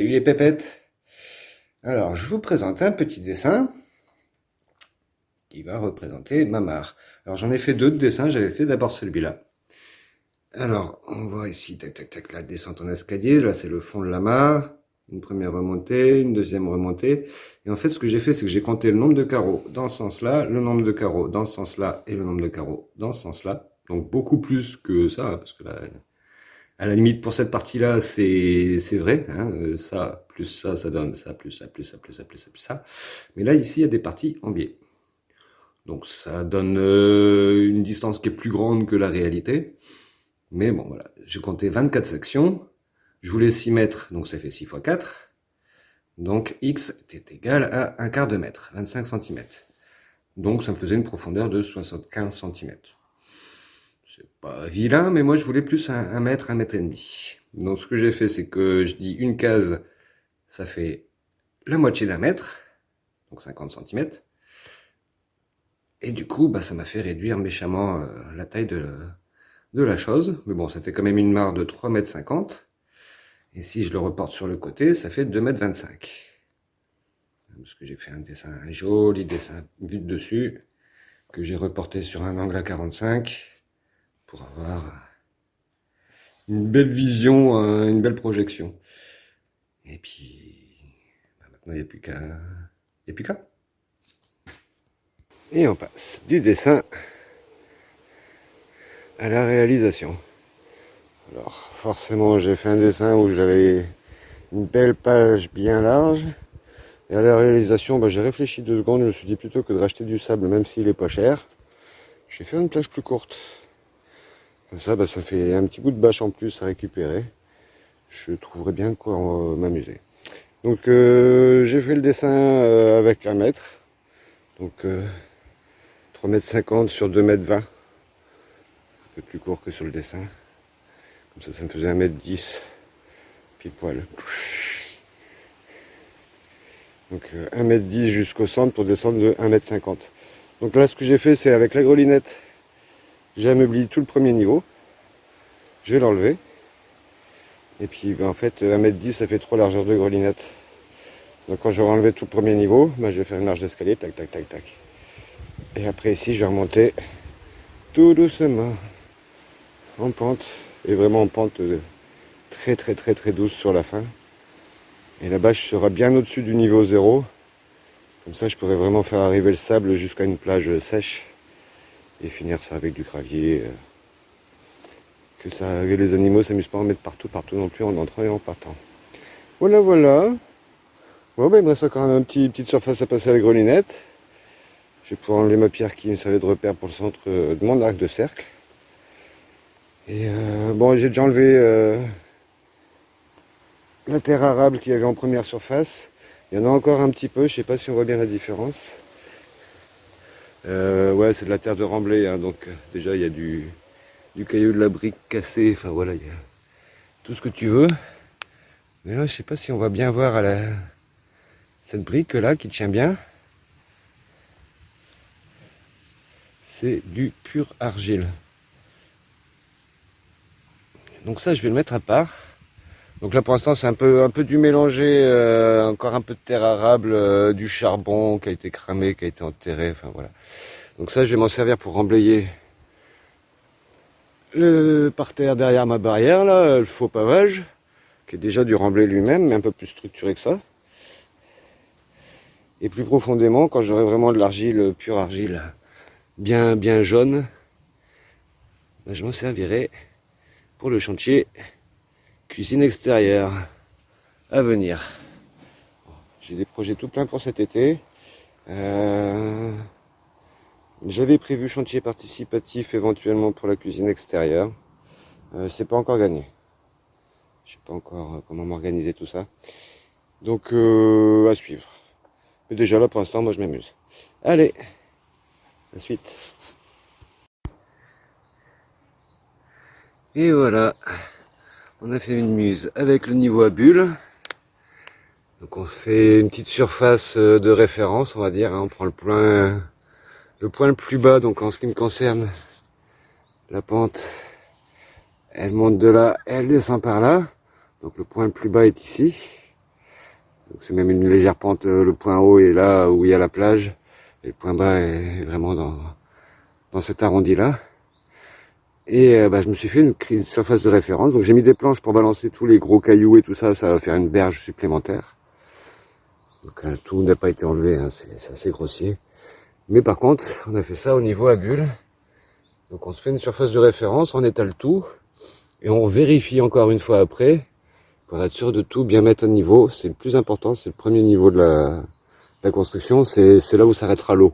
Salut les pépettes. Alors, je vous présente un petit dessin qui va représenter ma mare. Alors, j'en ai fait deux de dessins, j'avais fait d'abord celui-là. Alors, on voit ici, tac, tac, tac, la descente en escalier. Là, c'est le fond de la mare. Une première remontée, une deuxième remontée. Et en fait, ce que j'ai fait, c'est que j'ai compté le nombre de carreaux dans ce sens-là, le nombre de carreaux dans ce sens-là et le nombre de carreaux dans ce sens-là. Donc, beaucoup plus que ça, parce que là, à la limite, pour cette partie-là, c'est vrai. Hein, ça, plus ça donne ça, plus ça, plus ça, plus ça, plus ça, plus ça. Mais là, ici, il y a des parties en biais. Donc, ça donne une distance qui est plus grande que la réalité. Mais bon, voilà. J'ai compté 24 sections. Je voulais 6 mètres, donc ça fait 6 fois 4. Donc, x était égal à 1/4 de mètre, 25 cm. Donc, ça me faisait une profondeur de 75 cm. C'est pas vilain, mais moi je voulais plus un mètre, 1,5 mètre. Donc ce que j'ai fait, c'est que je dis une case, ça fait la moitié d'un mètre, donc 50 cm. Et du coup, ça m'a fait réduire méchamment la taille de la chose. Mais bon, ça fait quand même une mare de 3,50 m. Et si je le reporte sur le côté, ça fait 2,25 m. Parce que j'ai fait un joli dessin vu de dessus, que j'ai reporté sur un angle à 45 pour avoir une belle vision, une belle projection. Et puis, maintenant, il n'y a plus qu'à. Et on passe du dessin à la réalisation. Alors, forcément, j'ai fait un dessin où j'avais une belle page bien large. Et à la réalisation, j'ai réfléchi 2 secondes. Je me suis dit, plutôt que de racheter du sable, même s'il n'est pas cher, je vais faire une plage plus courte. Comme ça, ça fait un petit bout de bâche en plus à récupérer. Je trouverai bien de quoi m'amuser. Donc j'ai fait le dessin avec 1 mètre. Donc 3,50 m sur 2,20 m. Un peu plus court que sur le dessin. Comme ça me faisait 1,10 m. Pile poil. Donc 1,10 m jusqu'au centre pour descendre de 1,50 m. Donc là, ce que j'ai fait, c'est avec la grelinette, j'ai ameubli tout le premier niveau. Je vais l'enlever. Et puis en fait, 1,10 m, ça fait 3 largeurs de grelinette. Donc quand j'aurai enlevé tout le premier niveau, je vais faire une marche d'escalier, tac, tac, tac, tac. Et après ici, je vais remonter tout doucement, en pente, et vraiment en pente très très très très douce sur la fin. Et la bâche sera bien au-dessus du niveau 0. Comme ça, je pourrais vraiment faire arriver le sable jusqu'à une plage sèche et finir ça avec du gravier. Que les animaux ne s'amusent pas à en mettre partout non plus, en entrant et en partant. Voilà. Bon, il me reste encore une petite surface à passer à la grelinette. Je vais pouvoir enlever ma pierre qui me servait de repère pour le centre de mon arc de cercle. Et j'ai déjà enlevé la terre arable qu'il y avait en première surface. Il y en a encore un petit peu, je ne sais pas si on voit bien la différence. Ouais, c'est de la terre de remblai, hein, donc déjà il y a du caillou, de la brique cassée, enfin voilà, il y a tout ce que tu veux. Mais là, je sais pas si on va bien voir cette brique là qui tient bien. C'est du pur argile. Donc ça, je vais le mettre à part. Donc là, pour l'instant, c'est un peu du mélangé, encore un peu de terre arable, du charbon qui a été cramé, qui a été enterré, enfin voilà. Donc ça, je vais m'en servir pour remblayer le parterre derrière ma barrière, là, le faux pavage, qui est déjà du remblai lui-même, mais un peu plus structuré que ça. Et plus profondément, quand j'aurai vraiment de l'argile, pure argile, bien jaune, je m'en servirai pour le chantier cuisine extérieure à venir. J'ai des projets tout plein pour cet été. J'avais prévu chantier participatif éventuellement pour la cuisine extérieure. C'est pas encore gagné. Je sais pas encore comment m'organiser tout ça. Donc à suivre. Mais déjà là pour l'instant, moi je m'amuse. Allez, la suite. Et voilà, on a fait une muse avec le niveau à bulles. Donc on se fait une petite surface de référence, on va dire. On prend le point le plus bas, donc en ce qui me concerne, la pente, elle monte de là, elle descend par là. Donc le point le plus bas est ici. C'est même une légère pente, le point haut est là où il y a la plage, et le point bas est vraiment dans cet arrondi-là. Et je me suis fait une surface de référence, donc j'ai mis des planches pour balancer tous les gros cailloux et tout ça, ça va faire une berge supplémentaire. Donc tout n'a pas été enlevé, hein, c'est assez grossier. Mais par contre, on a fait ça au niveau à bulle. Donc on se fait une surface de référence, on étale tout, et on vérifie encore une fois après, pour être sûr de tout bien mettre à niveau. C'est le plus important, c'est le premier niveau de la construction, c'est là où s'arrêtera l'eau.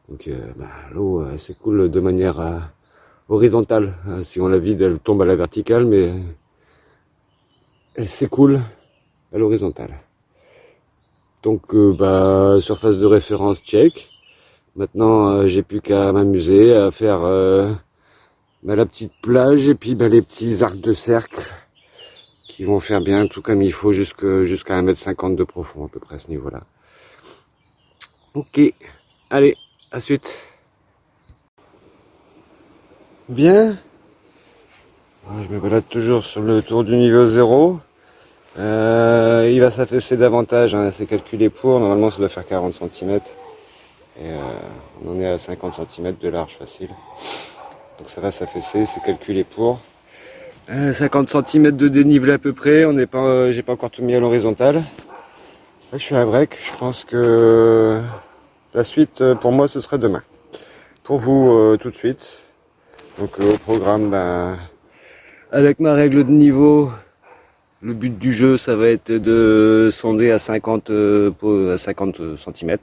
Donc l'eau s'écoule de manière horizontale. Si on la vide, elle tombe à la verticale, mais elle s'écoule à l'horizontale. Donc surface de référence check. Maintenant j'ai plus qu'à m'amuser à faire la petite plage et puis les petits arcs de cercle qui vont faire bien tout comme il faut jusqu'à 1,50 m de profond à peu près à ce niveau-là. Ok, allez, à suite. Bien. Je me balade toujours sur le tour du niveau 0. Il va s'affaisser davantage, hein, c'est calculé pour. Normalement ça doit faire 40 cm. Et on en est à 50 cm de large facile. Donc ça va s'affaisser, c'est calculé pour. 50 cm de dénivelé à peu près, j'ai pas encore tout mis à l'horizontale. Là je suis à break, je pense que la suite pour moi ce sera demain. Pour vous tout de suite. Donc au programme, avec ma règle de niveau, le but du jeu ça va être de sonder à 50 cm,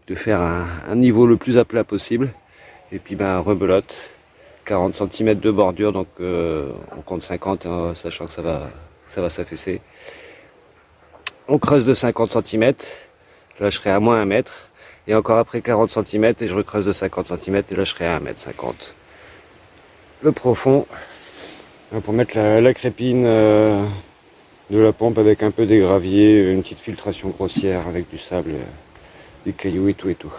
de faire un niveau le plus à plat possible, et puis rebelote. 40 cm de bordure, donc on compte 50, sachant que ça va s'affaisser. On creuse de 50 cm, là je serai à moins 1 m, et encore après 40 cm, et je recreuse de 50 cm, et là je serai à 1,50 m. Le profond, pour mettre la crépine de la pompe avec un peu des graviers, une petite filtration grossière avec du sable, des cailloux et tout et tout.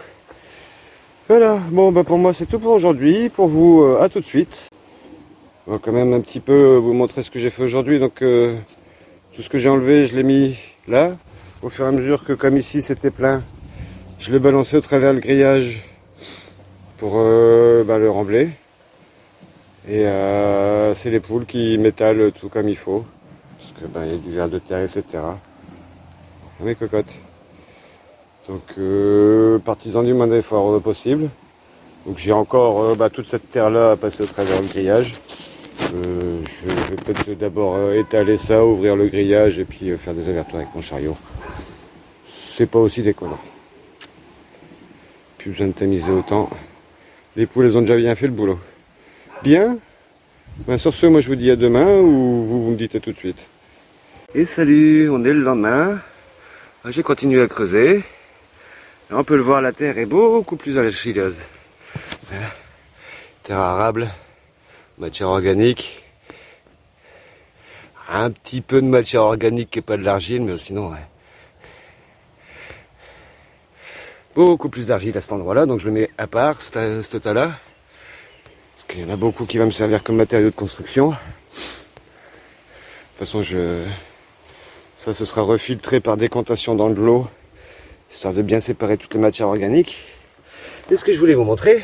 Voilà, bon pour moi c'est tout pour aujourd'hui, pour vous à tout de suite. On va quand même un petit peu vous montrer ce que j'ai fait aujourd'hui, donc tout ce que j'ai enlevé je l'ai mis là, au fur et à mesure que comme ici c'était plein, je l'ai balancé au travers le grillage pour le rembler. Et c'est les poules qui m'étalent tout comme il faut, parce que il y a du ver de terre, etc. Mes cocottes. Donc partisan du moins d'effort possible. Donc j'ai encore toute cette terre là à passer au travers le grillage. Je vais peut-être d'abord étaler ça, ouvrir le grillage et puis faire des allers-retours avec mon chariot. C'est pas aussi déconnant. Plus besoin de tamiser autant. Les poules elles ont déjà bien fait le boulot. Bien. Sur ce, moi je vous dis à demain ou vous me dites à tout de suite. Et salut, on est le lendemain. J'ai continué à creuser. Là, on peut le voir, la terre est beaucoup plus argileuse. Terre arable, matière organique. Un petit peu de matière organique qui n'est pas de l'argile, mais sinon, ouais. Beaucoup plus d'argile à cet endroit-là, donc je le mets à part, ce tas-là. Parce qu'il y en a beaucoup qui va me servir comme matériau de construction. De toute façon, ça se sera refiltré par décantation dans de l'eau, histoire de bien séparer toutes les matières organiques. Et ce que je voulais vous montrer,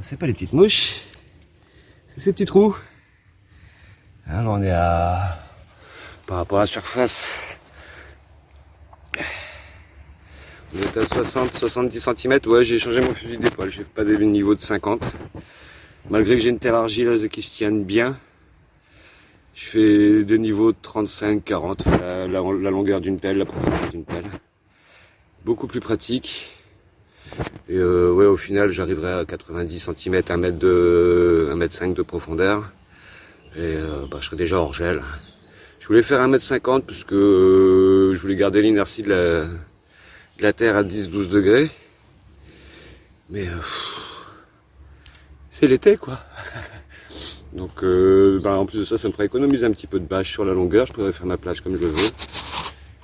c'est pas les petites mouches, c'est ces petits trous. Alors on est par rapport à la surface, on est à 60-70 cm. Ouais, j'ai changé mon fusil d'épaule, j'ai pas des niveaux de 50. Malgré que j'ai une terre argileuse qui se tienne bien, je fais des niveaux de 35-40, la longueur d'une pelle, la profondeur d'une pelle. Beaucoup plus pratique. Et ouais, au final, j'arriverai à 90 cm, 1 m 5 de profondeur. Et je serai déjà hors gel. Je voulais faire 1,50 m parce que je voulais garder l'inertie de la terre à 10-12 degrés. Mais c'est l'été quoi. Donc en plus de ça, ça me ferait économiser un petit peu de bâche sur la longueur. Je pourrais faire ma plage comme je le veux.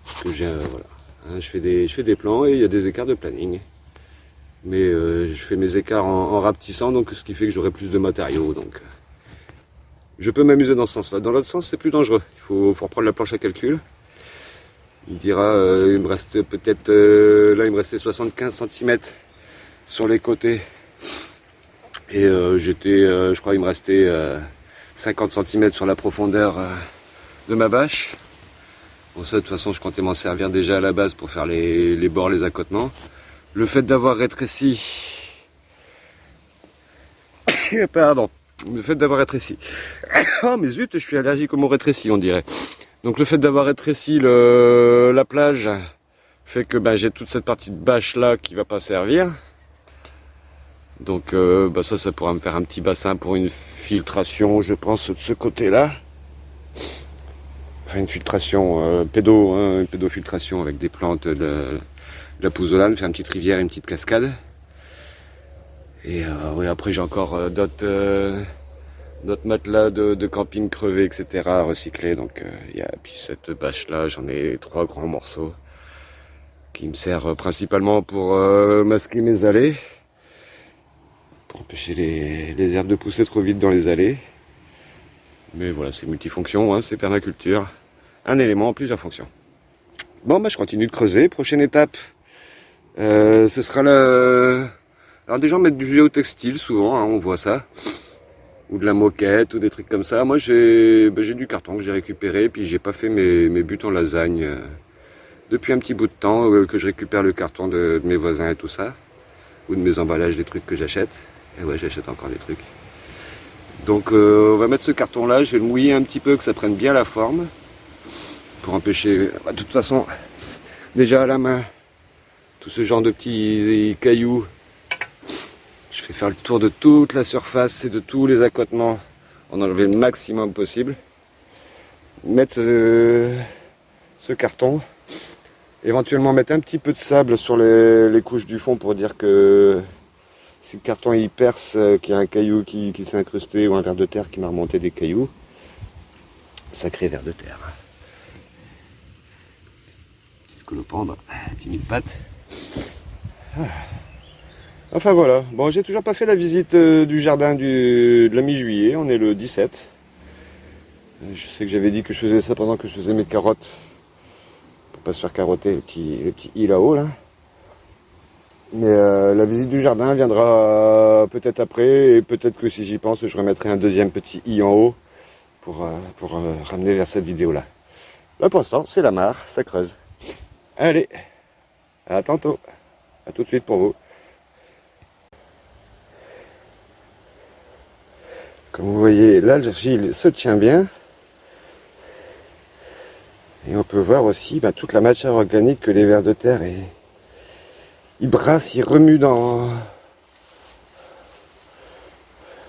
Parce que voilà. Hein, je fais des plans et il y a des écarts de planning. Mais je fais mes écarts en rapetissant, donc ce qui fait que j'aurai plus de matériaux. Donc je peux m'amuser dans ce sens-là. Dans l'autre sens, c'est plus dangereux. Il faut reprendre la planche à calcul. Il me dira, il me reste peut-être, là il me restait 75 cm sur les côtés. Et je crois qu'il me restait 50 cm sur la profondeur de ma bâche. Bon ça de toute façon je comptais m'en servir déjà à la base pour faire les bords, les accotements. Le fait d'avoir rétréci... Pardon. Le fait d'avoir rétréci... Oh mais zut, je suis allergique au mot rétréci on dirait. Donc le fait d'avoir rétréci la plage fait que j'ai toute cette partie de bâche là qui va pas servir. Donc ça pourra me faire un petit bassin pour une filtration, je pense, de ce côté-là. Enfin une filtration une pédofiltration avec des plantes, de la pouzzolane, faire une petite rivière, une petite cascade. Et oui, après j'ai encore d'autres matelas de camping crevés, etc. à recycler. Donc puis cette bâche-là, j'en ai 3 grands morceaux qui me servent principalement pour masquer mes allées. Pour empêcher les herbes de pousser trop vite dans les allées. Mais voilà, c'est multifonction, hein, c'est permaculture. Un élément, plusieurs fonctions. Bon, je continue de creuser. Prochaine étape, ce sera Alors des gens mettent du géotextile souvent, hein, on voit ça. Ou de la moquette, ou des trucs comme ça. Moi, j'ai du carton que j'ai récupéré, puis j'ai pas fait mes buts en lasagne. Depuis un petit bout de temps que je récupère le carton de mes voisins et tout ça. Ou de mes emballages, des trucs que j'achète. Et ouais, j'achète encore des trucs. Donc on va mettre ce carton là, je vais le mouiller un petit peu, que ça prenne bien la forme. Pour empêcher, de toute façon, déjà à la main, tout ce genre de petits cailloux. Je vais faire le tour de toute la surface et de tous les accotements. En enlever le maximum possible. Mettre ce carton. Éventuellement mettre un petit peu de sable sur les couches du fond pour dire que si le carton il perce, qu'il y a un caillou qui s'est incrusté ou un ver de terre qui m'a remonté des cailloux. Sacré ver de terre. Petit scolopendre, petit mille pattes. Enfin voilà, bon j'ai toujours pas fait la visite du jardin de la mi-juillet, on est le 17. Je sais que j'avais dit que je faisais ça pendant que je faisais mes carottes. Pour pas se faire carotter le petit i là-haut là. Mais la visite du jardin viendra peut-être après, et peut-être que si j'y pense, je remettrai un deuxième petit i en haut pour ramener vers cette vidéo-là. Là pour l'instant, c'est la mare, ça creuse. Allez, à tantôt, à tout de suite pour vous. Comme vous voyez, l'argile se tient bien. Et on peut voir aussi toute la matière organique que les vers de terre ils brassent, ils remuent dans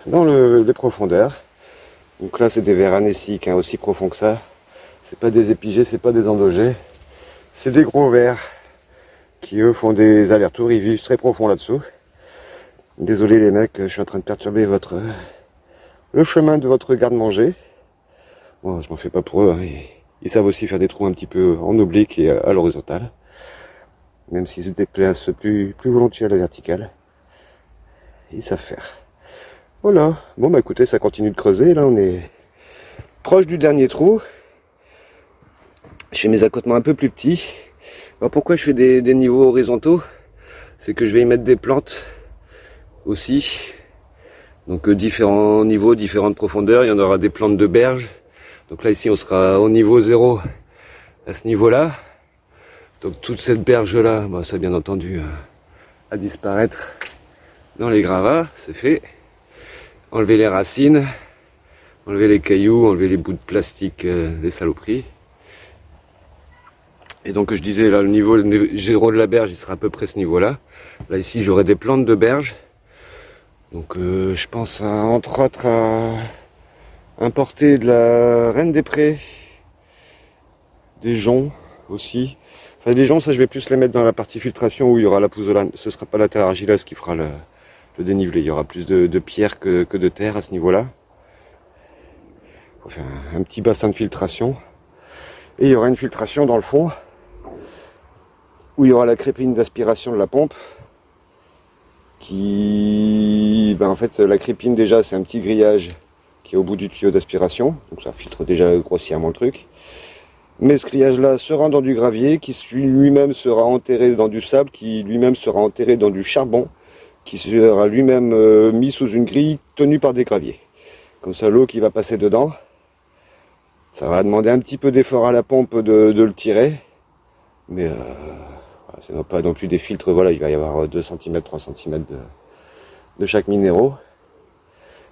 les profondeurs. Donc là c'est des vers anéciques, aussi profonds que ça. C'est pas des épigées, c'est pas des endogés. C'est des gros vers qui eux font des allers-retours, ils vivent très profond là-dessous. Désolé les mecs, je suis en train de perturber le chemin de votre garde-manger. Bon, je m'en fais pas pour eux, hein. Ils savent aussi faire des trous un petit peu en oblique et à l'horizontale. Même s'ils se déplacent plus volontiers à la verticale. Ils savent faire. Voilà. Bon écoutez, ça continue de creuser. Là on est proche du dernier trou. Je fais mes accotements un peu plus petits. Alors pourquoi je fais des niveaux horizontaux? C'est que je vais y mettre des plantes aussi. Donc différents niveaux, différentes profondeurs. Il y en aura des plantes de berge. Donc là ici on sera au niveau 0 à ce niveau-là. Donc toute cette berge-là, ça bien entendu à disparaître dans les gravats, c'est fait. Enlever les racines, enlever les cailloux, enlever les bouts de plastique, les saloperies. Et donc je disais là le niveau 0 de la berge, il sera à peu près ce niveau-là. Là ici j'aurai des plantes de berge. Donc je pense entre autres à importer de la reine des prés, des joncs aussi. Enfin, les joncs, ça je vais plus les mettre dans la partie filtration où il y aura la pouzzolane. Ce ne sera pas la terre argileuse qui fera le dénivelé. Il y aura plus de pierre que de terre à ce niveau-là. On va faire un petit bassin de filtration. Et il y aura une filtration dans le fond où il y aura la crépine d'aspiration de la pompe. Qui, en fait, la crépine déjà, c'est un petit grillage qui est au bout du tuyau d'aspiration. Donc ça filtre déjà grossièrement le truc. Mais ce grillage-là sera dans du gravier, qui lui-même sera enterré dans du sable, qui lui-même sera enterré dans du charbon, qui sera lui-même mis sous une grille tenue par des graviers. Comme ça, l'eau qui va passer dedans, ça va demander un petit peu d'effort à la pompe de le tirer. Mais ce n'est pas non plus des filtres, voilà, il va y avoir 2 cm, 3 cm de chaque minéraux.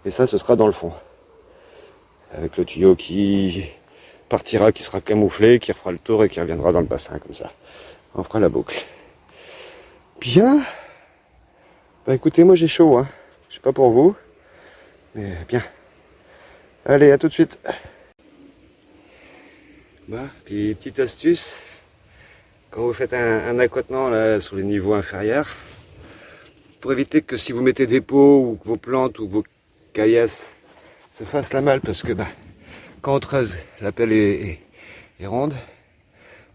Et ça, ce sera dans le fond. Avec le tuyau qui partira, qui sera camouflé, qui refera le tour et qui reviendra dans le bassin, comme ça. On fera la boucle. Bien. Bah écoutez, moi j'ai chaud, hein. Je sais pas pour vous, mais bien. Allez, à tout de suite. Bah, puis petite astuce, quand vous faites un accotement là sur les niveaux inférieurs, pour éviter que si vous mettez des pots ou que vos plantes ou que vos caillasses se fassent la malle, parce que bah, quand on creuse, la pelle est ronde,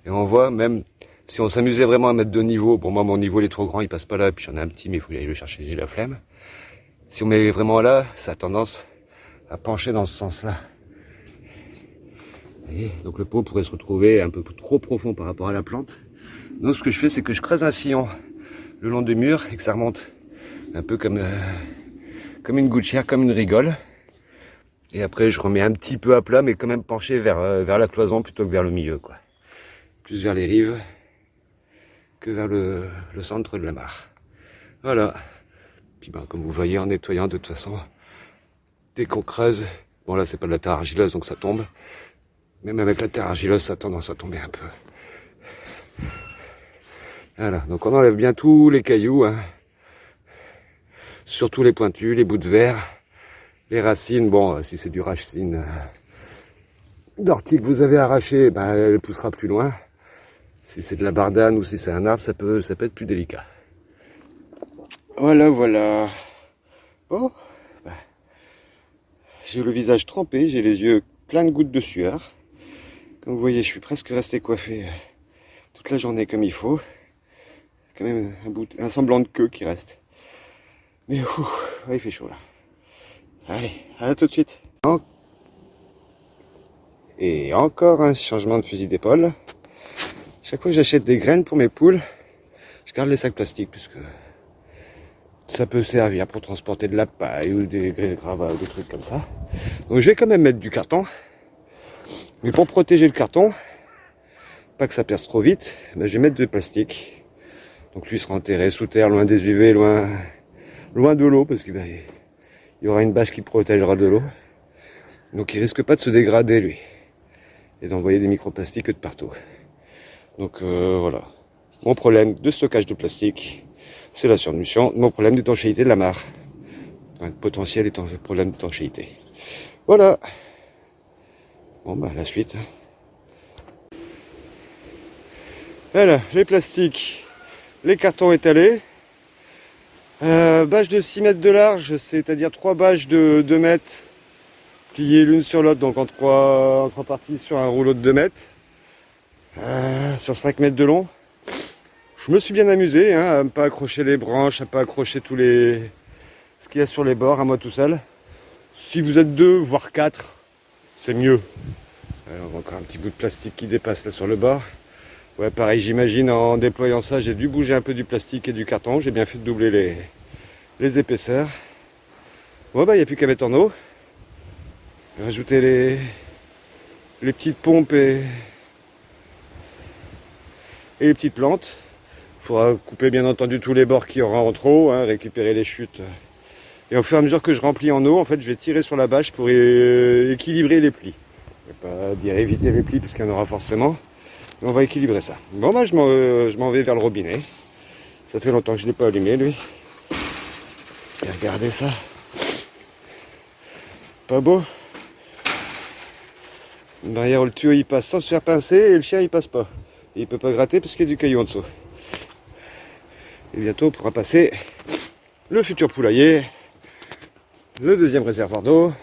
et on voit même si on s'amusait vraiment à mettre 2 niveaux, bon moi mon niveau il est trop grand, il passe pas là, puis j'en ai un petit mais il faut aller le chercher, j'ai la flemme. Si on met vraiment là, ça a tendance à pencher dans ce sens-là. Donc le pot pourrait se retrouver un peu trop profond par rapport à la plante. Donc ce que je fais, c'est que je creuse un sillon le long du mur et que ça remonte un peu comme une gouttière, comme une rigole. Et après je remets un petit peu à plat, mais quand même penché vers la cloison plutôt que vers le milieu, quoi. Plus vers les rives que vers le centre de la mare. Voilà. Puis ben, comme vous voyez, en nettoyant de toute façon, dès qu'on creuse, bon là c'est pas de la terre argileuse donc ça tombe, même avec la terre argileuse ça a tendance à tomber un peu. Voilà, donc on enlève bien tous les cailloux, hein. Surtout les pointus, les bouts de verre, les racines. Bon, si c'est du racine d'ortie que vous avez arraché, ben, elle poussera plus loin. Si c'est de la bardane ou si c'est un arbre, ça peut être plus délicat. Voilà, voilà. Bon, ben, j'ai le visage trempé, j'ai les yeux pleins de gouttes de sueur. Comme vous voyez, je suis presque resté coiffé toute la journée comme il faut. Quand même un semblant de queue qui reste. Mais ouais, il fait chaud là. Allez, à tout de suite. Et encore un changement de fusil d'épaule. Chaque fois que j'achète des graines pour mes poules, je garde les sacs plastiques puisque ça peut servir pour transporter de la paille ou des gravats ou des trucs comme ça. Donc je vais quand même mettre du carton. Mais pour protéger le carton, pas que ça perce trop vite, ben je vais mettre du plastique. Donc lui sera enterré sous terre, loin des UV, loin de l'eau, parce qu'il y aura une bâche qui protégera de l'eau. Donc il risque pas de se dégrader lui. Et d'envoyer des microplastiques de partout. Donc voilà. Mon problème de stockage de plastique, c'est la surnutrition. Mon problème d'étanchéité de la mare. Enfin, potentiel problème d'étanchéité. Voilà. Bon bah la suite. Voilà, les plastiques, les cartons étalés. Bâche de 6 mètres de large, c'est-à-dire 3 bâches de 2 mètres pliées l'une sur l'autre, donc en trois parties sur un rouleau de 2 mètres. Sur 5 mètres de long. Je me suis bien amusé, hein, à ne pas accrocher les branches, à ne pas accrocher ce qu'il y a sur les bords, à moi tout seul. Si vous êtes 2, voire 4, c'est mieux. Alors, encore un petit bout de plastique qui dépasse là sur le bord. Ouais, pareil, j'imagine en déployant ça, j'ai dû bouger un peu du plastique et du carton. J'ai bien fait de doubler les épaisseurs. Bon, bah, il n'y a plus qu'à mettre en eau. Rajouter les petites pompes et les petites plantes. Il faudra couper bien entendu tous les bords qu'il y aura en trop, hein, récupérer les chutes. Et au fur et à mesure que je remplis en eau, en fait, je vais tirer sur la bâche pour équilibrer les plis. Je ne vais pas dire éviter les plis, parce qu'il y en aura forcément. Mais on va équilibrer ça. Bon, bah, je m'en vais vers le robinet. Ça fait longtemps que je ne l'ai pas allumé, lui. Et regardez ça. Pas beau. Derrière, le tuyau, il passe sans se faire pincer, et le chien, il passe pas. Et il peut pas gratter parce qu'il y a du caillou en dessous. Et bientôt, on pourra passer le futur poulailler, le deuxième réservoir d'eau,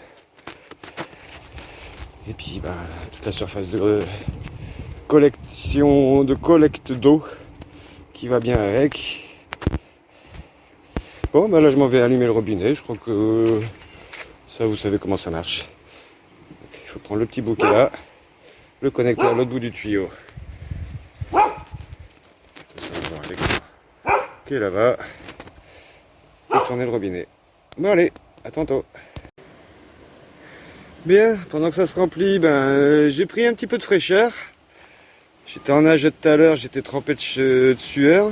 et puis bah, toute la surface de collecte d'eau qui va bien avec. Bon, bah là, je m'en vais allumer le robinet. Je crois que ça, vous savez comment ça marche. Il faut prendre le petit bouquet là, le connecter à l'autre bout du tuyau. On va voir l'écran qui est là-bas. Et tourner le robinet. Bon allez, à tantôt. Bien, pendant que ça se remplit, j'ai pris un petit peu de fraîcheur. J'étais en nage tout à l'heure, j'étais trempé de sueur.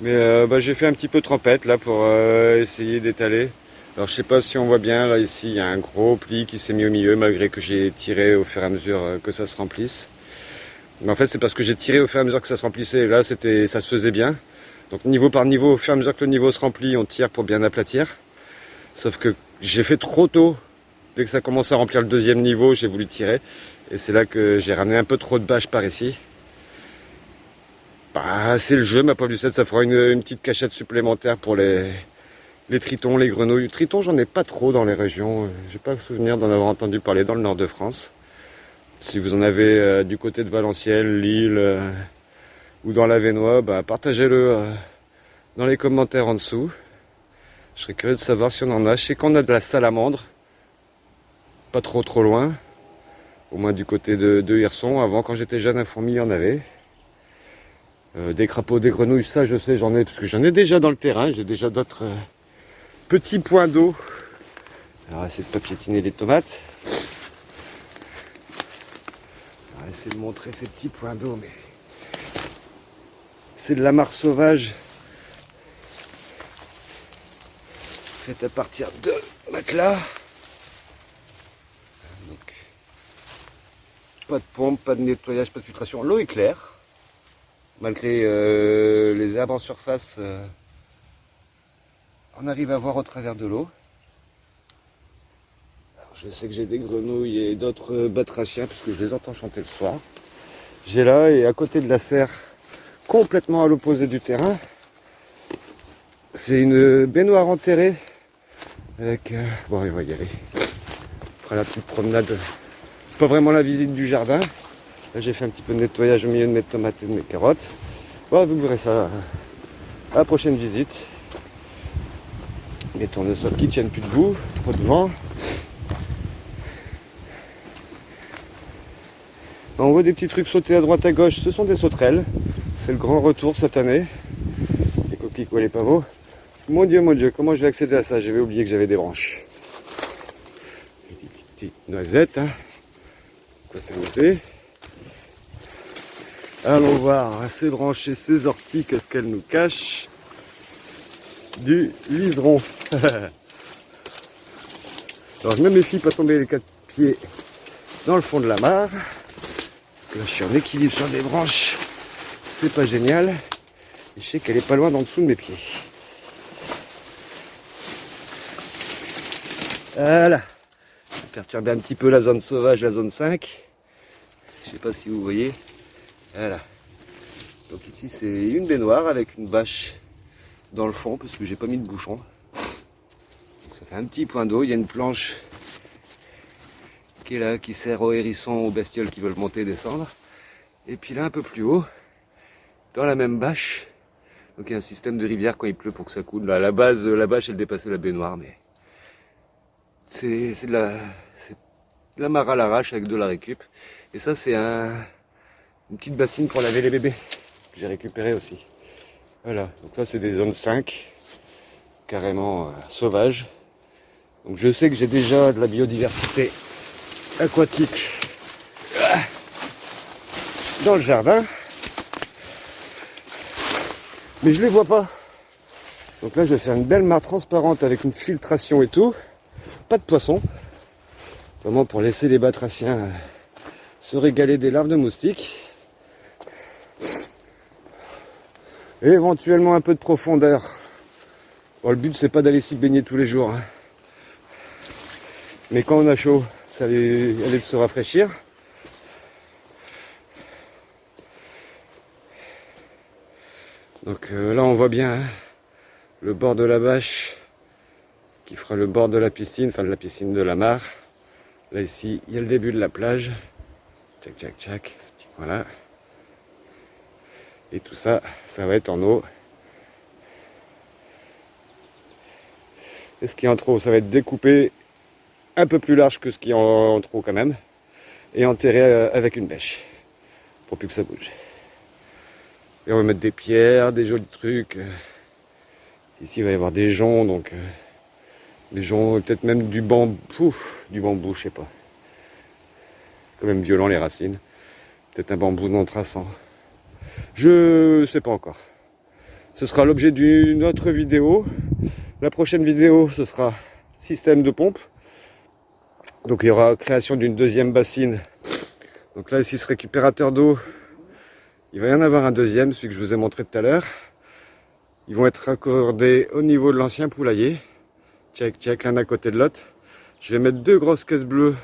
Mais j'ai fait un petit peu trempette là pour essayer d'étaler. Alors je sais pas si on voit bien, là ici il y a un gros pli qui s'est mis au milieu malgré que j'ai tiré au fur et à mesure que ça se remplisse. Mais en fait c'est parce que j'ai tiré au fur et à mesure que ça se remplissait et là ça se faisait bien. Donc niveau par niveau, au fur et à mesure que le niveau se remplit, on tire pour bien aplatir. Sauf que j'ai fait trop tôt. Dès que ça commence à remplir le deuxième niveau, j'ai voulu tirer. Et c'est là que j'ai ramené un peu trop de bâches par ici. C'est le jeu, ma pauvre Lucette, ça fera une petite cachette supplémentaire pour les tritons, les grenouilles. Tritons, j'en ai pas trop dans les régions. J'ai pas le souvenir d'en avoir entendu parler dans le nord de France. Si vous en avez du côté de Valenciennes, Lille ou dans l'Avesnois, partagez-le dans les commentaires en dessous. Je serais curieux de savoir si on en a. Je sais qu'on a de la salamandre, pas trop loin. Au moins du côté de Hirson. Avant, quand j'étais jeune, un fourmi, il y en avait. Des crapauds, des grenouilles, ça je sais, j'en ai, parce que j'en ai déjà dans le terrain. J'ai déjà d'autres petits points d'eau. Alors, on va essayer de pas piétiner les tomates. On va essayer de montrer ces petits points d'eau, mais c'est de la mare sauvage. Faite à partir de matelas. Donc, pas de pompe, pas de nettoyage, pas de filtration. L'eau est claire. Malgré les herbes en surface, on arrive à voir au travers de l'eau. Je sais que j'ai des grenouilles et d'autres batraciens parce que je les entends chanter le soir. J'ai là, et à côté de la serre, complètement à l'opposé du terrain, c'est une baignoire enterrée avec... bon, on va y aller. On fera la petite promenade. Pas vraiment la visite du jardin. Là, j'ai fait un petit peu de nettoyage au milieu de mes tomates et de mes carottes. Bon, vous verrez ça à la prochaine visite. Les tournesols qui tiennent plus debout, trop de vent. On voit des petits trucs sauter à droite à gauche, ce sont des sauterelles. C'est le grand retour cette année. Les coquelicots et les pavots. Mon Dieu, comment je vais accéder à ça? J'avais oublié que j'avais des branches. Des petites noisettes, hein. Quoi s'amuser. Allons voir ces branches et ces orties, qu'est-ce qu'elles nous cachent? Du liseron. Alors je me méfie pas tomber les 4 pieds dans le fond de la mare. Là je suis en équilibre sur des branches. C'est pas génial. Et je sais qu'elle est pas loin d'en dessous de mes pieds. Voilà. Je vais perturber un petit peu la zone sauvage, la zone 5. Je sais pas si vous voyez. Voilà. Donc ici c'est une baignoire avec une bâche dans le fond parce que j'ai pas mis de bouchon. Donc ça fait un petit point d'eau, il y a une planche qui est là, qui sert aux hérissons, aux bestioles qui veulent monter et descendre. Et puis là un peu plus haut, dans la même bâche, donc il y a un système de rivière quand il pleut pour que ça coule. Là, à la base, la bâche elle dépassait la baignoire, mais c'est de la mare à l'arrache avec de la récup. Et ça c'est une petite bassine pour laver les bébés, que j'ai récupéré aussi. Voilà, donc là c'est des zones 5, carrément sauvages. Donc je sais que j'ai déjà de la biodiversité aquatique dans le jardin, mais je les vois pas. Donc là je vais faire une belle mare transparente avec une filtration et tout, pas de poissons, vraiment pour laisser les batraciens se régaler des larves de moustiques. Et éventuellement un peu de profondeur. Bon, le but c'est pas d'aller s'y baigner tous les jours, hein. Mais quand on a chaud, ça allait de se rafraîchir. Donc là on voit bien, hein, le bord de la bâche qui fera le bord de la piscine, enfin de la piscine de la mare. Là ici il y a le début de la plage. Tchac, ce petit coin là. Et tout ça, ça va être en eau. Et ce qui est en trop, ça va être découpé un peu plus large que ce qui est en trop quand même. et enterrer avec une bêche pour plus que ça bouge. Et on va mettre des pierres, des jolis trucs. Ici il va y avoir des joncs, donc des joncs, peut-être même du bambou, je sais pas. Quand même violent les racines. Peut-être un bambou non traçant. Je sais pas encore. Ce sera l'objet d'une autre vidéo. La prochaine vidéo, ce sera système de pompe. Donc il y aura création d'une deuxième bassine. Donc là, ici, ce récupérateur d'eau, il va y en avoir un deuxième, celui que je vous ai montré tout à l'heure. Ils vont être raccordés au niveau de l'ancien poulailler. Check, check, l'un à côté de l'autre. Je vais mettre 2 grosses caisses bleues.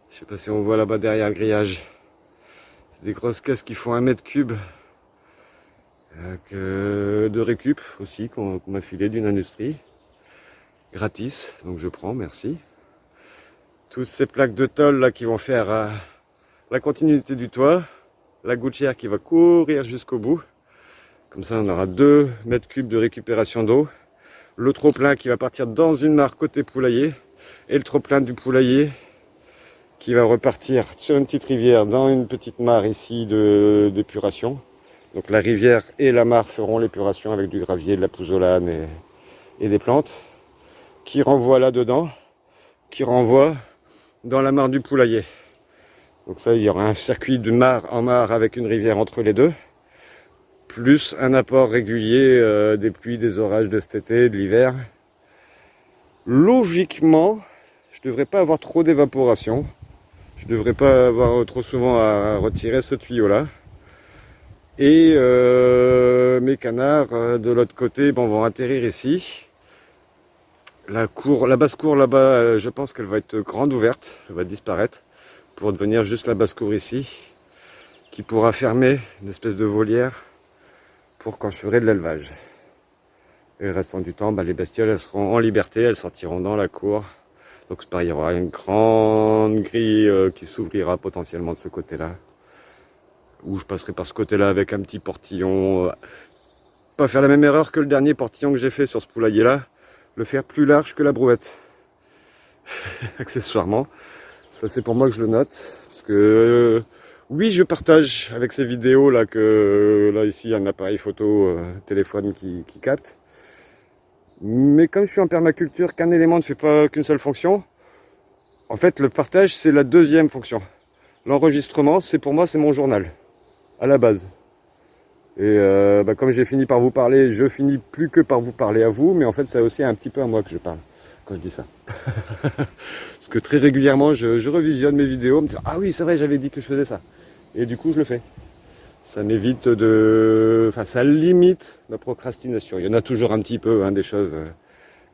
Je sais pas si on voit là-bas derrière le grillage. C'est des grosses caisses qui font 1 mètre cube. De récup aussi, qu'on m'a filé d'une industrie. Gratis, donc je prends, merci. Toutes ces plaques de tôle là qui vont faire la continuité du toit. La gouttière qui va courir jusqu'au bout. Comme ça, on aura 2 mètres cubes de récupération d'eau. Le trop-plein qui va partir dans une mare côté poulailler. Et le trop-plein du poulailler qui va repartir sur une petite rivière dans une petite mare ici d'épuration. Donc la rivière et la mare feront l'épuration avec du gravier, de la pouzzolane et des plantes. Qui renvoie là-dedans, qui renvoie dans la mare du poulailler. Donc ça, il y aura un circuit de mare en mare avec une rivière entre les deux. Plus un apport régulier des pluies, des orages de cet été, de l'hiver. Logiquement, je ne devrais pas avoir trop d'évaporation. Je ne devrais pas avoir trop souvent à retirer ce tuyau-là. Et mes canards de l'autre côté vont atterrir ici. La basse-cour là-bas, je pense qu'elle va être grande ouverte. Elle va disparaître pour devenir juste la basse-cour ici. Qui pourra fermer une espèce de volière pour quand je ferai de l'élevage. Et le restant du temps, les bestioles elles seront en liberté, elles sortiront dans la cour. Donc c'est pareil, il y aura une grande grille qui s'ouvrira potentiellement de ce côté-là. Ou je passerai par ce côté-là avec un petit portillon. Pas faire la même erreur que le dernier portillon que j'ai fait sur ce poulailler-là. Le faire plus large que la brouette. Accessoirement. Ça c'est pour moi que je le note. Parce que oui, je partage avec ces vidéos là que là ici il y a un appareil photo téléphone qui capte. Mais comme je suis en permaculture, qu'un élément ne fait pas qu'une seule fonction, en fait le partage c'est la deuxième fonction. L'enregistrement, c'est pour moi c'est mon journal, à la base. Et comme j'ai fini par vous parler, je finis plus que par vous parler à vous, mais en fait c'est aussi un petit peu à moi que je parle quand je dis ça. Parce que très régulièrement je revisionne mes vidéos, me disant ah oui c'est vrai j'avais dit que je faisais ça. Et du coup je le fais. Ça m'évite ça limite la procrastination. Il y en a toujours un petit peu, des choses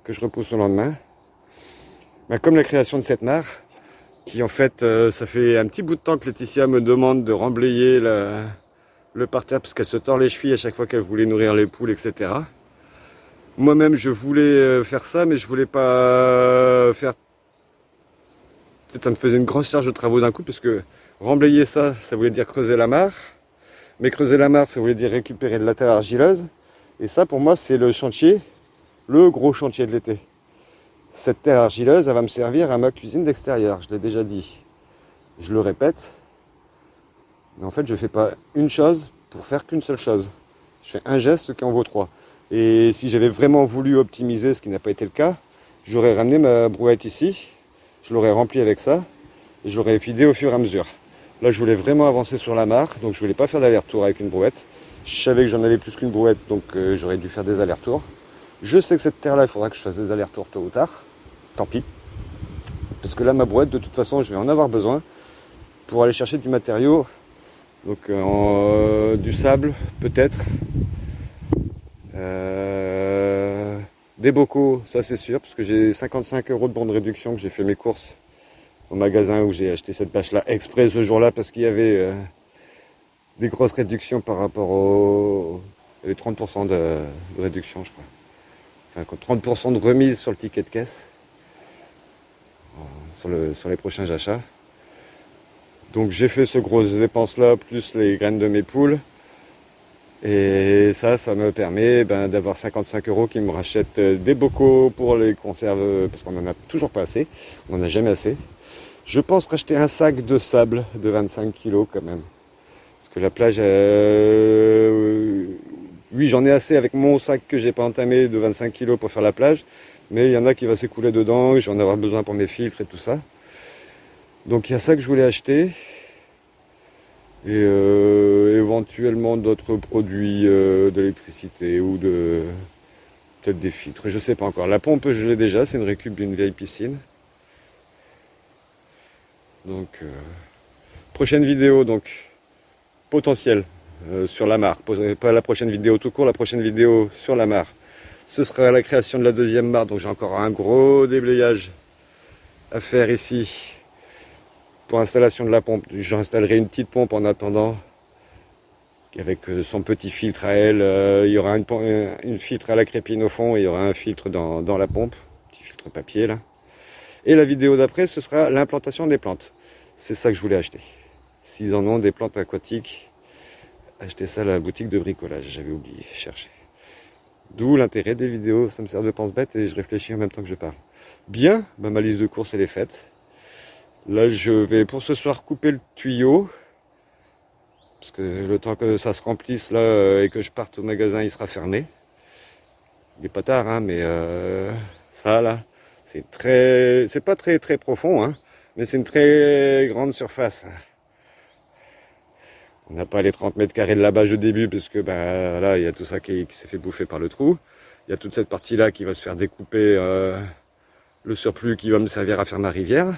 que je repousse au lendemain. Comme la création de cette mare, qui en fait, ça fait un petit bout de temps que Laetitia me demande de remblayer le parterre, parce qu'elle se tord les chevilles à chaque fois qu'elle voulait nourrir les poules, etc. Moi-même, je voulais faire ça, mais je voulais pas faire... En fait, ça me faisait une grosse charge de travaux d'un coup, parce que remblayer ça, ça voulait dire creuser la mare. Mais creuser la mare, ça voulait dire récupérer de la terre argileuse. Et ça, pour moi, c'est le chantier, le gros chantier de l'été. Cette terre argileuse, elle va me servir à ma cuisine d'extérieur. Je l'ai déjà dit. Je le répète. Mais en fait, je ne fais pas une chose pour faire qu'une seule chose. Je fais un geste qui en vaut 3. Et si j'avais vraiment voulu optimiser, ce qui n'a pas été le cas, j'aurais ramené ma brouette ici. Je l'aurais remplie avec ça. Et je l'aurais vidé au fur et à mesure. Là, je voulais vraiment avancer sur la mare, donc je voulais pas faire d'aller-retour avec une brouette. Je savais que j'en avais plus qu'une brouette, donc j'aurais dû faire des allers-retours. Je sais que cette terre-là, il faudra que je fasse des allers-retours tôt ou tard. Tant pis. Parce que là, ma brouette, de toute façon, je vais en avoir besoin pour aller chercher du matériau. Donc du sable, peut-être. Des bocaux, ça c'est sûr, parce que j'ai 55 € de bon de réduction que j'ai fait mes courses au magasin où j'ai acheté cette bâche là exprès ce jour-là parce qu'il y avait des grosses réductions par rapport au... Il y avait 30% de réduction je crois. Enfin 30% de remise sur le ticket de caisse sur les prochains achats. Donc j'ai fait ce grosse dépense là plus les graines de mes poules. Et ça me permet d'avoir 55 € qui me rachètent des bocaux pour les conserves parce qu'on n'en a toujours pas assez, on n'en a jamais assez. Je pense racheter un sac de sable de 25 kg quand même. Parce que la plage, oui, j'en ai assez avec mon sac que j'ai pas entamé de 25 kg pour faire la plage. Mais il y en a qui va s'écouler dedans, et j'en ai avoir besoin pour mes filtres et tout ça. Donc il y a ça que je voulais acheter. Et éventuellement d'autres produits d'électricité ou peut-être des filtres, je sais pas encore. La pompe je l'ai déjà, c'est une récup d'une vieille piscine. Donc prochaine vidéo donc potentielle sur la mare, pas la prochaine vidéo tout court, la prochaine vidéo sur la mare. Ce sera la création de la deuxième mare, donc j'ai encore un gros déblayage à faire ici pour installation de la pompe. J'installerai une petite pompe en attendant, avec son petit filtre à elle. Il y aura une filtre à la crépine au fond et il y aura un filtre dans la pompe, petit filtre papier là. Et la vidéo d'après, ce sera l'implantation des plantes. C'est ça que je voulais acheter. S'ils en ont des plantes aquatiques, acheter ça à la boutique de bricolage, j'avais oublié, chercher. D'où l'intérêt des vidéos, ça me sert de pense-bête et je réfléchis en même temps que je parle. Bien, ma liste de courses elle est faite. Là je vais pour ce soir couper le tuyau. Parce que le temps que ça se remplisse là et que je parte au magasin, il sera fermé. Il n'est pas tard, hein, mais ça là, c'est pas très très profond, hein, mais c'est une très grande surface. On n'a pas les 30 mètres carrés de la bâche au début, parce que là, il y a tout ça qui s'est fait bouffer par le trou. Il y a toute cette partie-là qui va se faire découper, le surplus qui va me servir à faire ma rivière.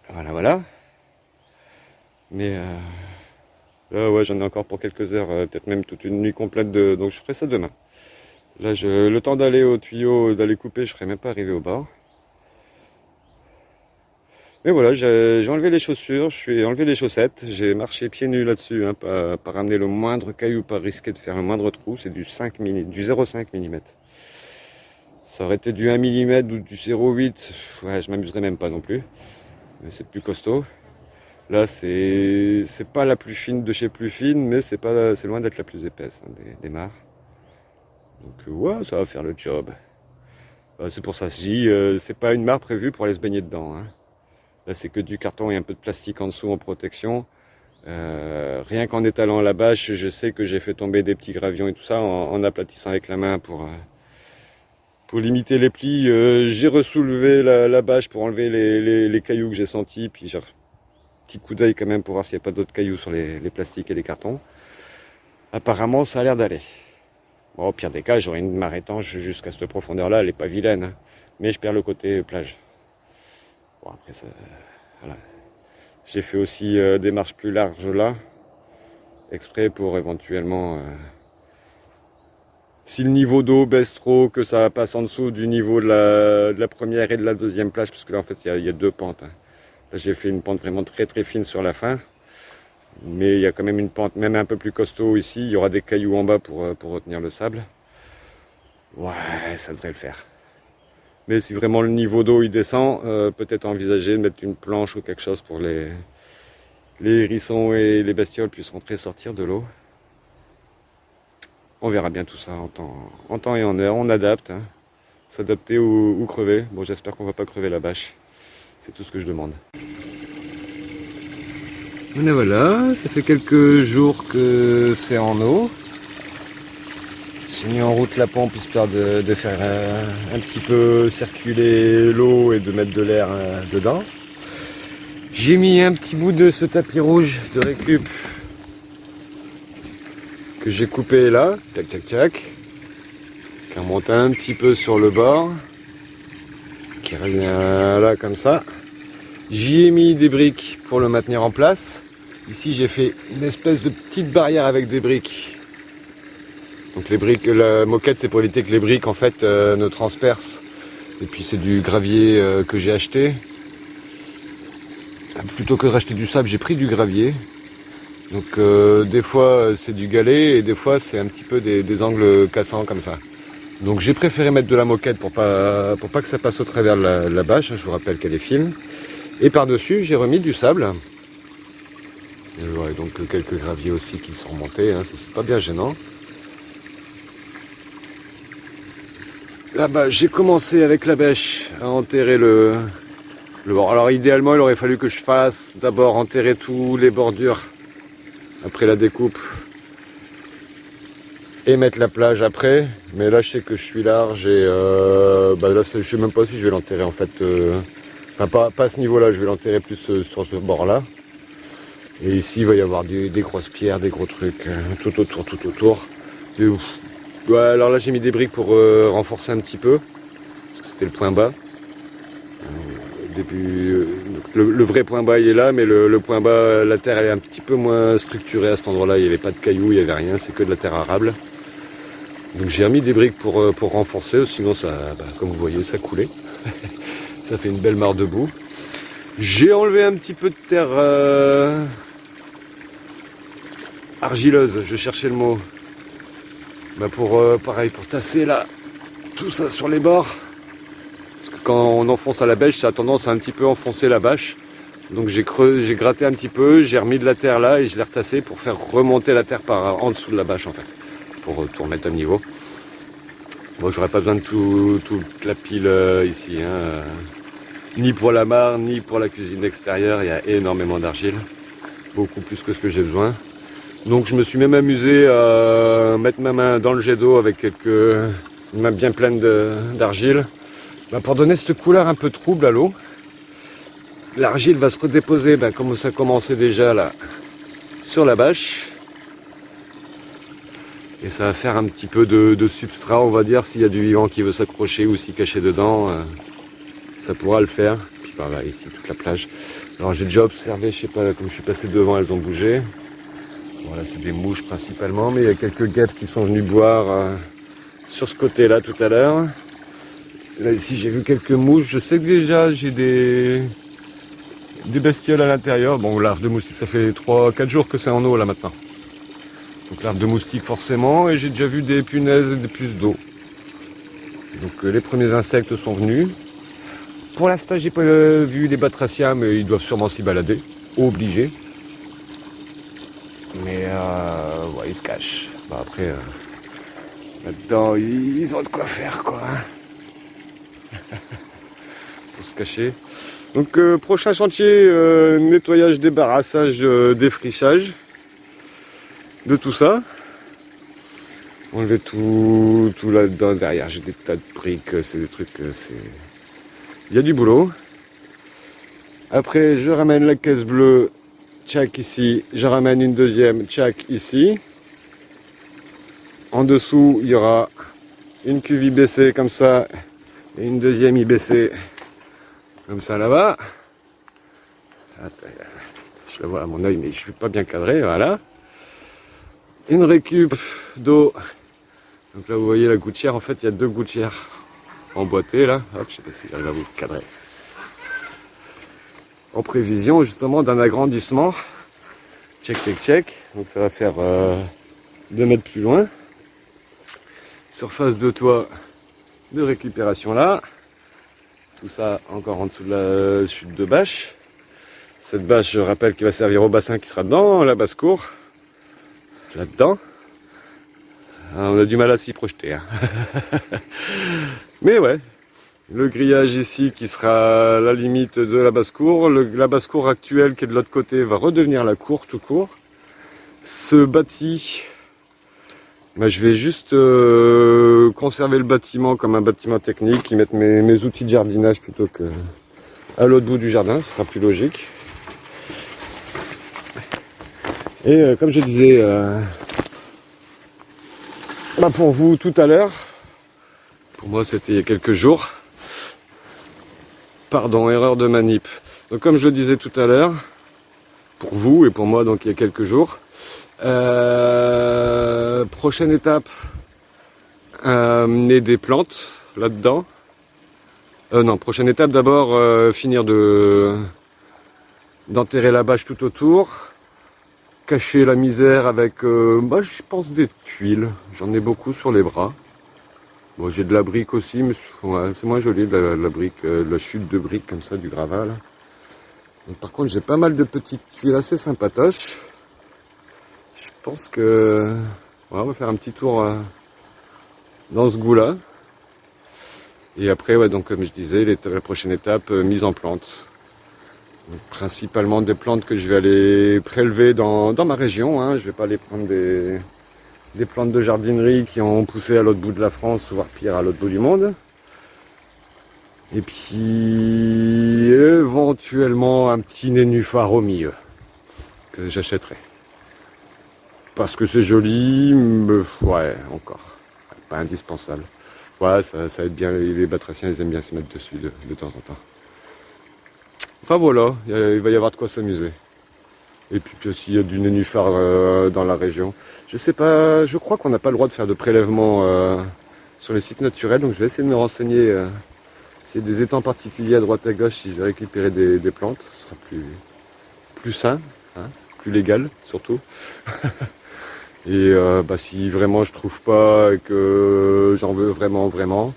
Voilà, voilà. Mais là, ouais, j'en ai encore pour quelques heures, peut-être même toute une nuit complète, donc je ferai ça demain. Là, le temps d'aller au tuyau, d'aller couper, je ne serais même pas arrivé au bord. Mais voilà, j'ai enlevé les chaussures, je suis enlevé les chaussettes, j'ai marché pieds nus là-dessus, hein, pas ramener le moindre caillou, pas risquer de faire un moindre trou, c'est du 0,5 mm. Ça aurait été du 1 mm ou du 0,8, ouais, je m'amuserais même pas non plus, mais c'est plus costaud. Là, c'est pas la plus fine de chez plus fine, mais c'est loin d'être la plus épaisse, hein, des mares. Donc ouais, ça va faire le job. C'est pour ça que je dis, c'est pas une mare prévue pour aller se baigner dedans, hein. Là, c'est que du carton et un peu de plastique en dessous en protection. Rien qu'en étalant la bâche, je sais que j'ai fait tomber des petits gravions et tout ça en aplatissant avec la main pour limiter les plis. J'ai ressoulevé la bâche pour enlever les cailloux que j'ai sentis. Puis j'ai un petit coup d'œil quand même pour voir s'il n'y a pas d'autres cailloux sur les plastiques et les cartons. Apparemment, ça a l'air d'aller. Bon, au pire des cas, j'aurai une mare étanche jusqu'à cette profondeur-là. Elle n'est pas vilaine, hein, mais je perds le côté plage. Bon, après, ça, voilà. J'ai fait aussi des marches plus larges là, exprès pour éventuellement, si le niveau d'eau baisse trop, que ça passe en dessous du niveau de la première et de la deuxième plage, parce que là en fait il y a deux pentes, hein. Là j'ai fait une pente vraiment très très fine sur la fin, mais il y a quand même une pente même un peu plus costaud ici, il y aura des cailloux en bas pour retenir le sable. Ouais, ça devrait le faire. Mais si vraiment le niveau d'eau il descend, peut-être envisager de mettre une planche ou quelque chose pour les hérissons et les bestioles puissent rentrer et sortir de l'eau. On verra bien tout ça en temps et en heure. On adapte, hein. S'adapter ou crever. Bon, j'espère qu'on va pas crever la bâche. C'est tout ce que je demande. Et voilà, ça fait quelques jours que c'est en eau. J'ai mis en route la pompe histoire de faire un petit peu circuler l'eau et de mettre de l'air dedans. J'ai mis un petit bout de ce tapis rouge de récup que j'ai coupé là, tac tac tac, qui remonte un petit peu sur le bord, qui revient là comme ça. J'y ai mis des briques pour le maintenir en place. Ici j'ai fait une espèce de petite barrière avec des briques. Donc les briques, la moquette c'est pour éviter que les briques en fait ne transpercent. Et puis c'est du gravier que j'ai acheté. Plutôt que de racheter du sable, j'ai pris du gravier. Donc des fois c'est du galet et des fois c'est un petit peu des angles cassants comme ça. Donc j'ai préféré mettre de la moquette pour pas que ça passe au travers de la bâche. Je vous rappelle qu'elle est fine. Et par-dessus j'ai remis du sable. Et ouais, donc quelques graviers aussi qui sont remontés, hein, c'est pas bien gênant. Là-bas j'ai commencé avec la bêche à enterrer le Alors idéalement, il aurait fallu que je fasse d'abord enterrer tous les bordures après la découpe et mettre la plage après. Mais là, je sais que je suis large et là, je sais même pas si je vais l'enterrer en fait. Enfin, pas à ce niveau-là, je vais l'enterrer plus sur ce bord-là. Et ici, il va y avoir des grosses pierres, des gros trucs, tout autour. Ouais, alors là, j'ai mis des briques pour renforcer un petit peu, parce que c'était le point bas. Le vrai point bas, il est là, mais le point bas, la terre, elle est un petit peu moins structurée à cet endroit-là. Il n'y avait pas de cailloux, il n'y avait rien, c'est que de la terre arable. Donc j'ai remis des briques pour renforcer, sinon ça, comme vous voyez, ça coulait. Ça fait une belle mare de boue. J'ai enlevé un petit peu de terre argileuse, je cherchais le mot. Pareil, pour tasser là, tout ça sur les bords. Parce que quand on enfonce à la bêche, ça a tendance à un petit peu enfoncer la bâche. Donc j'ai gratté un petit peu, j'ai remis de la terre là et je l'ai retassé pour faire remonter la terre en dessous de la bâche en fait. Pour tout remettre à niveau. Bon, j'aurais pas besoin de toute la pile ici. Hein. Ni pour la mare, ni pour la cuisine extérieure, il y a énormément d'argile. Beaucoup plus que ce que j'ai besoin. Donc je me suis même amusé à mettre ma main dans le jet d'eau avec une main bien pleine d'argile. Pour donner cette couleur un peu trouble à l'eau. L'argile va se redéposer, comme ça commençait déjà là, sur la bâche. Et ça va faire un petit peu de substrat, on va dire, s'il y a du vivant qui veut s'accrocher ou s'y cacher dedans, ça pourra le faire. Puis par là, ici, toute la plage. Alors j'ai déjà observé, je sais pas, comme je suis passé devant, elles ont bougé. Voilà, c'est des mouches principalement, mais il y a quelques guêpes qui sont venues boire sur ce côté-là tout à l'heure. Là, ici, j'ai vu quelques mouches. Je sais que déjà, j'ai des bestioles à l'intérieur. Bon, larve de moustique, ça fait 3-4 jours que c'est en eau là maintenant. Donc larve de moustique forcément, et j'ai déjà vu des punaises et des puces d'eau. Donc les premiers insectes sont venus. Pour l'instant, j'ai pas vu les batraciens, mais ils doivent sûrement s'y balader. Obligés. Mais ouais, ils se cachent. Après, là-dedans, ils ont de quoi faire, quoi. Pour se cacher. Donc prochain chantier, nettoyage, débarrassage, défrichage de tout ça. Enlever tout là-dedans, derrière j'ai des tas de briques, c'est des trucs, il y a du boulot. Après je ramène la caisse bleue, tchac ici, je ramène une deuxième, tchac ici. En dessous il y aura une cuve IBC comme ça, et une deuxième IBC comme ça là-bas. Je la vois à mon œil, mais je suis pas bien cadré, voilà. Une récup d'eau. Donc là, vous voyez la gouttière. En fait, il y a 2 gouttières emboîtées là. Hop, je sais pas si j'arrive à vous cadrer. En prévision justement d'un agrandissement. Check, check, check. Donc ça va faire 2 mètres plus loin. Surface de toit de récupération là. Tout ça encore en dessous de la chute de bâche. Cette bâche, je rappelle, qui va servir au bassin qui sera dans la basse-cour. Là-dedans. On a du mal à s'y projeter. Hein. Mais ouais, le grillage ici qui sera la limite de la basse-cour. La basse-cour actuelle qui est de l'autre côté va redevenir la cour tout court. Ce bâti, je vais juste conserver le bâtiment comme un bâtiment technique, y mettre mes outils de jardinage plutôt que à l'autre bout du jardin, ce sera plus logique. Et comme je disais pour vous tout à l'heure, pour moi c'était il y a quelques jours, pardon, erreur de manip. Donc comme je le disais tout à l'heure, pour vous et pour moi donc il y a quelques jours, prochaine étape, amener des plantes là-dedans. Non, prochaine étape d'abord finir d'enterrer la bâche tout autour. Cacher la misère avec, je pense des tuiles. J'en ai beaucoup sur les bras. Bon, j'ai de la brique aussi, mais ouais, c'est moins joli de la brique, la chute de briques comme ça, du gravat là. Donc, par contre, j'ai pas mal de petites tuiles assez sympatoches. Je pense que ouais, on va faire un petit tour dans ce goût-là. Et après, ouais, donc comme je disais, la prochaine étape, mise en plante. Donc, principalement des plantes que je vais aller prélever dans ma région. Hein. Je vais pas aller prendre des plantes de jardinerie qui ont poussé à l'autre bout de la France, voire pire à l'autre bout du monde. Et puis éventuellement un petit nénuphar au milieu que j'achèterai. Parce que c'est joli, mais ouais, encore. Pas indispensable. Ouais, ça aide bien, les batraciens ils aiment bien se mettre dessus de temps en temps. Enfin voilà, il va y avoir de quoi s'amuser. Et puis aussi il y a du nénuphar dans la région. Je sais pas, je crois qu'on n'a pas le droit de faire de prélèvement sur les sites naturels, donc je vais essayer de me renseigner s'il y a des étangs particuliers à droite à gauche, si je vais récupérer des plantes, ce sera plus sain, hein, plus légal surtout. Et si vraiment je trouve pas et que j'en veux vraiment,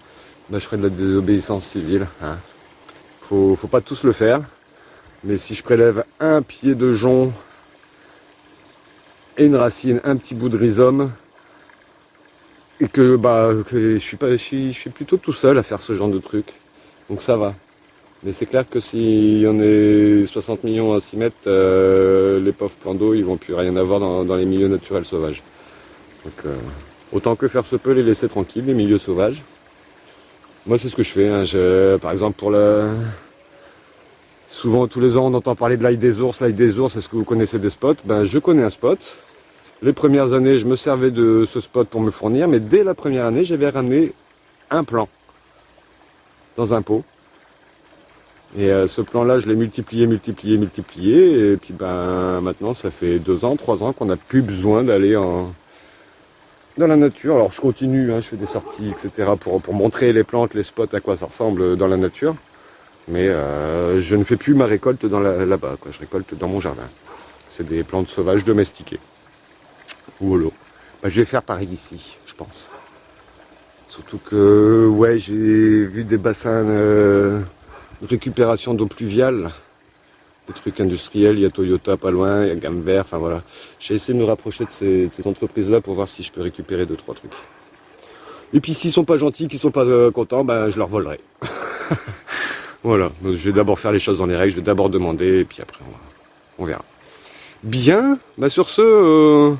je ferai de la désobéissance civile. Hein. Faut pas tous le faire. Mais si je prélève un pied de jonc et une racine, un petit bout de rhizome, et que je suis plutôt tout seul à faire ce genre de truc. Donc ça va. Mais c'est clair que si on est 60 millions à s'y mettre, les pauvres plans d'eau, ils vont plus rien avoir dans les milieux naturels sauvages. Donc autant que faire se peut, les laisser tranquilles, les milieux sauvages. Moi c'est ce que je fais. Hein. Par exemple souvent tous les ans on entend parler de l'ail des ours. L'ail des ours, est-ce que vous connaissez des spots? Je connais un spot. Les premières années je me servais de ce spot pour me fournir, mais dès la première année j'avais ramené un plan dans un pot. Et ce plan-là, je l'ai multiplié. Et puis maintenant, ça fait 2 ans, 3 ans qu'on n'a plus besoin d'aller dans la nature. Alors je continue, hein, je fais des sorties, etc. pour montrer les plantes, les spots, à quoi ça ressemble dans la nature. Mais je ne fais plus ma récolte là-bas, quoi. Je récolte dans mon jardin. C'est des plantes sauvages domestiquées. Voilà. Je vais faire pareil ici, je pense. Surtout que, ouais, j'ai vu des bassins de récupération d'eau pluviale, des trucs industriels, il y a Toyota pas loin, il y a Gamme Vert, enfin voilà. J'ai essayé de me rapprocher de ces entreprises-là pour voir si je peux récupérer 2-3 trucs. Et puis s'ils sont pas gentils, qu'ils sont pas contents, je leur volerai. Voilà, donc, je vais d'abord faire les choses dans les règles, je vais d'abord demander, et puis après on verra. Bien, sur ce,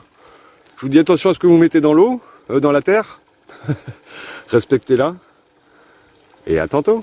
je vous dis attention à ce que vous mettez dans l'eau, dans la terre. Respectez-la, et à tantôt.